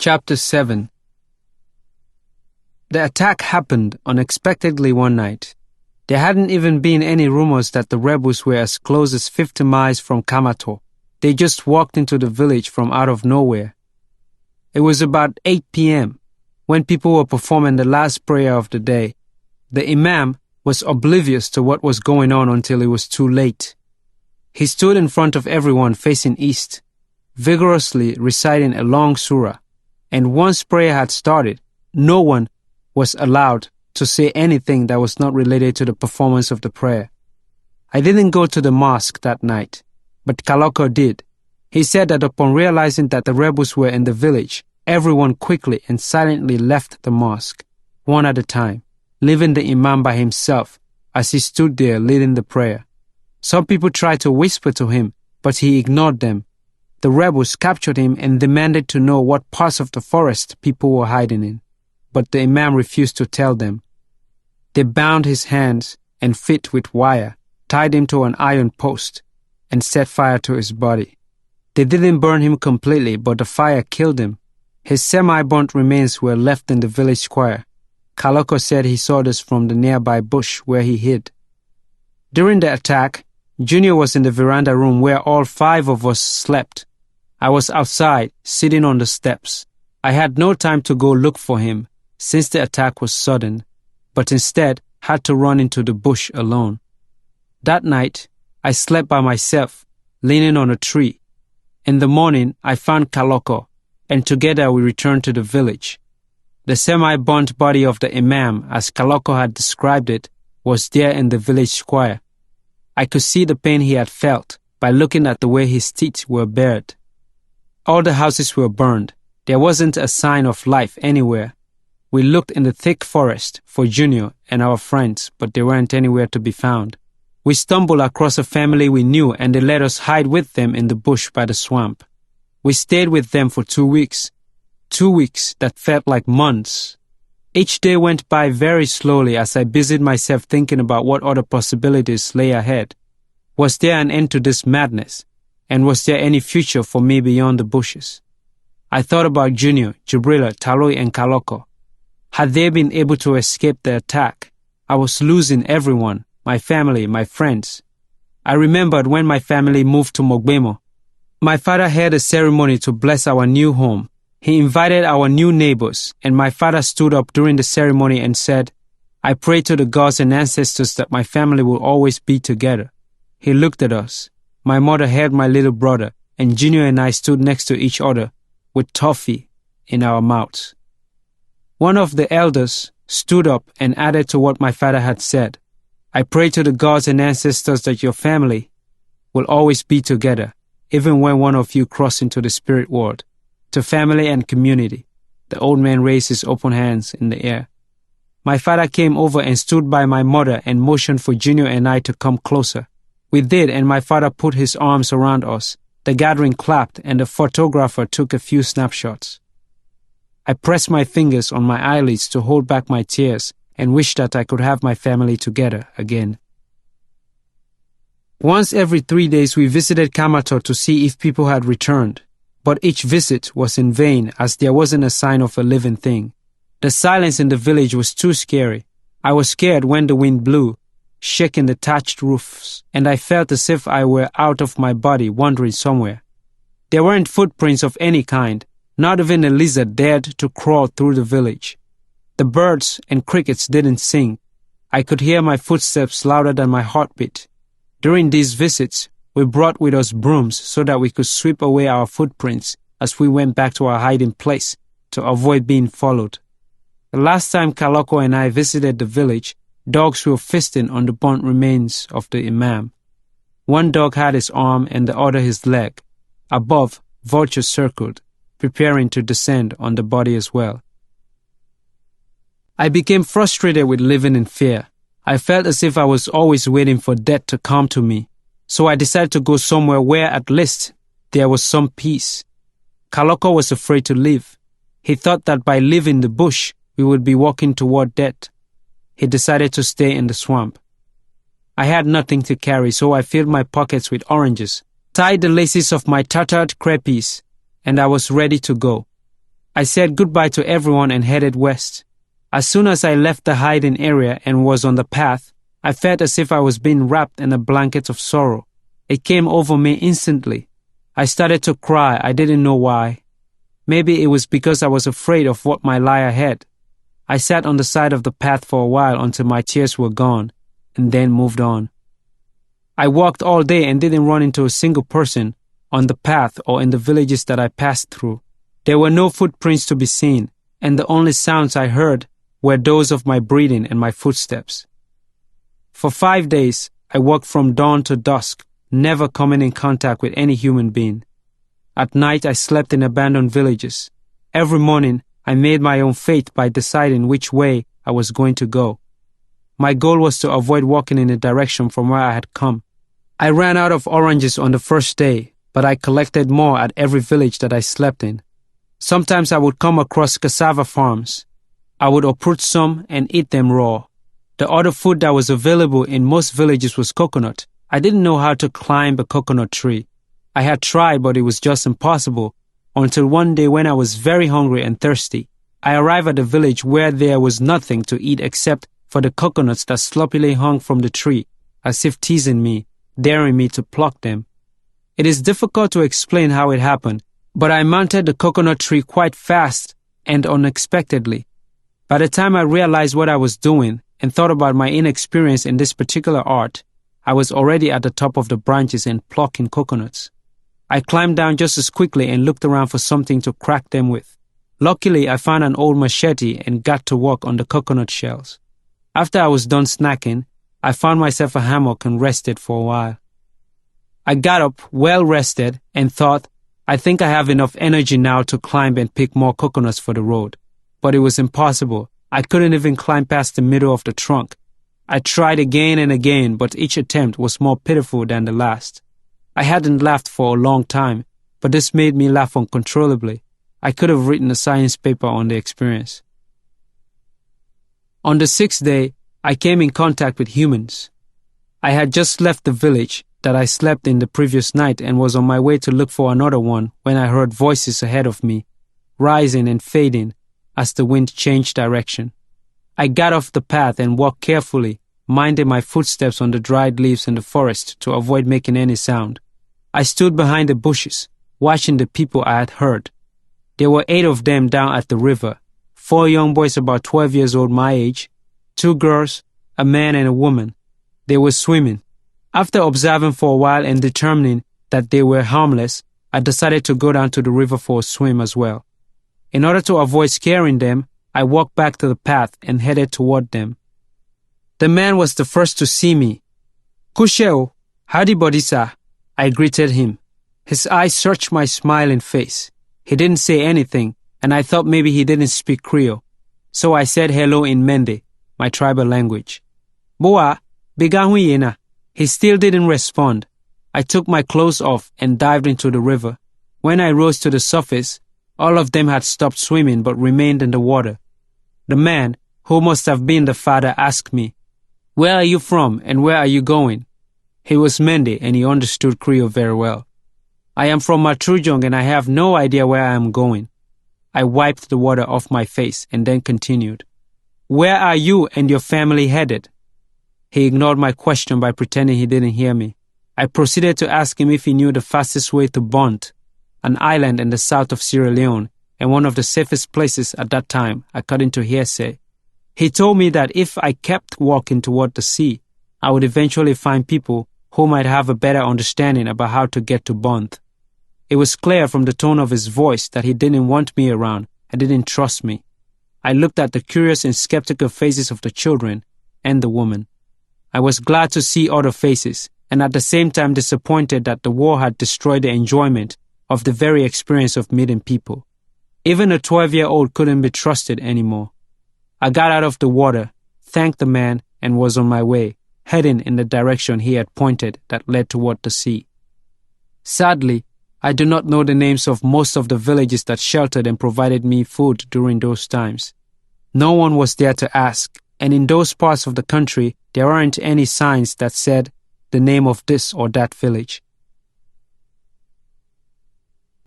Chapter 7. The attack happened unexpectedly one night. There hadn't even been any rumors that the rebels were as close as 50 miles from Kamato. They just walked into the village from out of nowhere. It was about 8 p.m. when people were performing the last prayer of the day. The Imam was oblivious to what was going on until it was too late. He stood in front of everyone facing east, vigorously reciting a long surah. And once prayer had started, no one was allowed to say anything that was not related to the performance of the prayer. I didn't go to the mosque that night, but Kaloko did. He said that upon realizing that the rebels were in the village, everyone quickly and silently left the mosque, one at a time, leaving the Imam by himself as he stood there leading the prayer. Some people tried to whisper to him, but he ignored them. The rebels captured him and demanded to know what parts of the forest people were hiding in, but the Imam refused to tell them. They bound his hands and feet with wire, tied him to an iron post, and set fire to his body. They didn't burn him completely, but the fire killed him. His semi-burnt remains were left in the village square. Kaloko said he saw this from the nearby bush where he hid. During the attack, Junior was in the veranda room where all 5 of us slept. I was outside, sitting on the steps. I had no time to go look for him, since the attack was sudden, but instead had to run into the bush alone. That night, I slept by myself, leaning on a tree. In the morning, I found Kaloko, and together we returned to the village. The semi-burnt body of the Imam, as Kaloko had described it, was there in the village square. I could see the pain he had felt by looking at the way his teeth were bared. All the houses were burned. There wasn't a sign of life anywhere. We looked in the thick forest for Junior and our friends, but they weren't anywhere to be found. We stumbled across a family we knew, and they let us hide with them in the bush by the swamp. We stayed with them for 2 weeks. 2 weeks that felt like months. Each day went by very slowly as I busied myself thinking about what other possibilities lay ahead. Was there an end to this madness? And was there any future for me beyond the bushes? I thought about Junior, Jibrila, Taloi, and Kaloko. Had they been able to escape the attack? I was losing everyone, my family, my friends. I remembered when my family moved to Mogbemo. My father held a ceremony to bless our new home. He invited our new neighbors, and my father stood up during the ceremony and said, "I pray to the gods and ancestors that my family will always be together." He looked at us. My mother held my little brother, and Junior and I stood next to each other with toffee in our mouths. One of the elders stood up and added to what my father had said, "I pray to the gods and ancestors that your family will always be together, even when one of you cross into the spirit world. To family and community." The old man raised his open hands in the air. My father came over and stood by my mother and motioned for Junior and I to come closer. We did, and my father put his arms around us. The gathering clapped, and the photographer took a few snapshots. I pressed my fingers on my eyelids to hold back my tears and wished that I could have my family together again. Once every 3 days we visited Kamato to see if people had returned. But each visit was in vain as there wasn't a sign of a living thing. The silence in the village was too scary. I was scared when the wind blew, shaking the thatched roofs, and I felt as if I were out of my body wandering somewhere. There weren't footprints of any kind. Not even a lizard dared to crawl through the village. The birds and crickets didn't sing. I could hear my footsteps louder than my heartbeat. During these visits, we brought with us brooms so that we could sweep away our footprints as we went back to our hiding place to avoid being followed. The last time Kaloko and I visited the village, dogs were feasting on the burnt remains of the Imam. One dog had his arm and the other his leg. Above, vultures circled, preparing to descend on the body as well. I became frustrated with living in fear. I felt as if I was always waiting for death to come to me. So I decided to go somewhere where at least there was some peace. Kaloko was afraid to leave. He thought that by leaving the bush, we would be walking toward death. He decided to stay in the swamp. I had nothing to carry, so I filled my pockets with oranges, tied the laces of my tattered crepes, and I was ready to go. I said goodbye to everyone and headed west. As soon as I left the hiding area and was on the path, I felt as if I was being wrapped in a blanket of sorrow. It came over me instantly. I started to cry. I didn't know why. Maybe it was because I was afraid of what might lie ahead. I sat on the side of the path for a while until my tears were gone, and then moved on. I walked all day and didn't run into a single person on the path or in the villages that I passed through. There were no footprints to be seen, and the only sounds I heard were those of my breathing and my footsteps. For 5 days, I walked from dawn to dusk, never coming in contact with any human being. At night, I slept in abandoned villages. Every morning, I made my own fate by deciding which way I was going to go. My goal was to avoid walking in the direction from where I had come. I ran out of oranges on the first day, but I collected more at every village that I slept in. Sometimes I would come across cassava farms. I would uproot some and eat them raw. The other food that was available in most villages was coconut. I didn't know how to climb a coconut tree. I had tried, but it was just impossible, until one day when I was very hungry and thirsty. I arrived at a village where there was nothing to eat except for the coconuts that sloppily hung from the tree, as if teasing me, daring me to pluck them. It is difficult to explain how it happened, but I mounted the coconut tree quite fast and unexpectedly. By the time I realized what I was doing and thought about my inexperience in this particular art, I was already at the top of the branches and plucking coconuts. I climbed down just as quickly and looked around for something to crack them with. Luckily, I found an old machete and got to work on the coconut shells. After I was done snacking, I found myself a hammock and rested for a while. I got up well rested and thought, I think I have enough energy now to climb and pick more coconuts for the road. But it was impossible. I couldn't even climb past the middle of the trunk. I tried again and again, but each attempt was more pitiful than the last. I hadn't laughed for a long time, but this made me laugh uncontrollably. I could have written a science paper on the experience. On the 6th day, I came in contact with humans. I had just left the village that I slept in the previous night and was on my way to look for another one when I heard voices ahead of me, rising and fading as the wind changed direction. I got off the path and walked carefully, minding my footsteps on the dried leaves in the forest to avoid making any sound. I stood behind the bushes, watching the people I had heard. There were 8 of them down at the river, 4 young boys about 12 years old my age, 2 girls, a man and a woman. They were swimming. After observing for a while and determining that they were harmless, I decided to go down to the river for a swim as well. In order to avoid scaring them, I walked back to the path and headed toward them. The man was the first to see me. Kusheo, howdy bodisa, I greeted him. His eyes searched my smiling face. He didn't say anything, and I thought maybe he didn't speak Creole. So I said hello in Mende, my tribal language. Boa, bigahuyena. He still didn't respond. I took my clothes off and dived into the river. When I rose to the surface, all of them had stopped swimming but remained in the water. The man, who must have been the father, asked me, "Where are you from and where are you going?" He was Mende and he understood Creole very well. "I am from Matrujong and I have no idea where I am going." I wiped the water off my face and then continued. "Where are you and your family headed?" He ignored my question by pretending he didn't hear me. I proceeded to ask him if he knew the fastest way to Bont, an island in the south of Sierra Leone and one of the safest places at that time, according to hearsay. He told me that if I kept walking toward the sea, I would eventually find people who might have a better understanding about how to get to Bont. It was clear from the tone of his voice that he didn't want me around and didn't trust me. I looked at the curious and skeptical faces of the children and the woman. I was glad to see other faces, and at the same time disappointed that the war had destroyed the enjoyment of the very experience of meeting people. Even a 12-year-old couldn't be trusted anymore. I got out of the water, thanked the man, and was on my way, heading in the direction he had pointed that led toward the sea. Sadly, I do not know the names of most of the villages that sheltered and provided me food during those times. No one was there to ask, and in those parts of the country, there aren't any signs that said the name of this or that village.